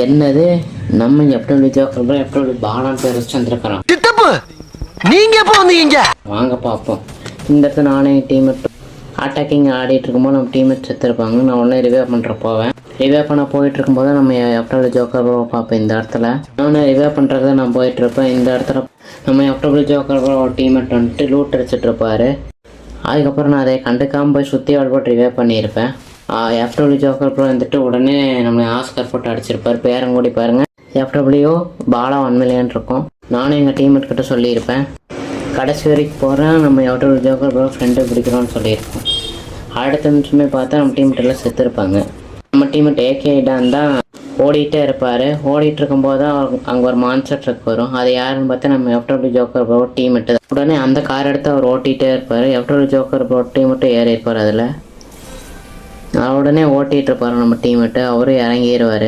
என்னது நம்ம எப்படி ஜோக்கர் ப்ரோ எப்படி பாலான்னு பேர் வச்சு வந்துருக்கிறோம். நீங்க எப்போ வந்தீங்க? வாங்க பார்ப்போம். இந்த இடத்துல நானே டீம்மேட் அட்டாக்கிங் ஆடிட்டு இருக்கும்போது நம்ம டீம்மேட் செத்துருப்பாங்க. நான் உடனே ரிவைவ் பண்ணுற போவேன். ரிவைவ் பண்ண போயிட்டு இருக்கும்போது நம்ம எப்படி ஜோக்கர் ப்ரோ பார்ப்பேன். இந்த இடத்துல நான் ரிவைவ் பண்ணுறத நான் போயிட்டு இருப்பேன். இந்த இடத்துல நம்ம எப்படி ஜோக்கர் ப்ரோ டீம்மேட் வந்துட்டு லூட் அடிச்சிட்டு இருப்பாரு. அதுக்கப்புறம் நான் அதை கண்டுக்காமல் போய் சுற்றி போட்டு ரிவைவ் பண்ணியிருப்பேன். எஃப்டபிள்யூ ஜோக்கர் ப்ரோ வந்துட்டு உடனே நம்ம ஆஸ்கர் போட்டு அடிச்சிருப்பார். பேரங்கூடி பாருங்கள், எஃப்டபிள்யூ பாலா 1 மில்லியன் இருக்கும். நானும் எங்கள் டீம்மேட் கிட்ட சொல்லியிருப்பேன். கடைசி வரைக்கும் போகிறேன், நம்ம எஃப்டபிள்யூ ஜோக்கர் ப்ரோ ஃப்ரெண்டு பிடிக்கிறோன்னு சொல்லியிருப்போம். அடுத்த நிமிஷமே பார்த்தா நம்ம டீம்மேட் எல்லாம் செத்துருப்பாங்க. நம்ம டீம்மேட் ஏகேடான் தான் ஓடிட்டே இருப்பார். ஓடிட்டு இருக்கும்போது தான் அங்கே ஒரு மான்ஸ்டர் ட்ரக் வரும். அது யாருன்னு பார்த்தா நம்ம எஃப்டபிள்யூ ஜோக்கர் ப்ரோ டீம்மேட்டு தான். உடனே அந்த கார் எடுத்து அவர் ஓட்டிகிட்டே இருப்பார். எஃப்டபிள்யூ ஜோக்கர் ப்ரோ டீம்மேட்டு ஏறி இருப்பார். அதில் உடனே ஓட்டிகிட்டு இருப்பார் நம்ம டீம்மேட்டு. அவரும் இறங்கிடுவார்.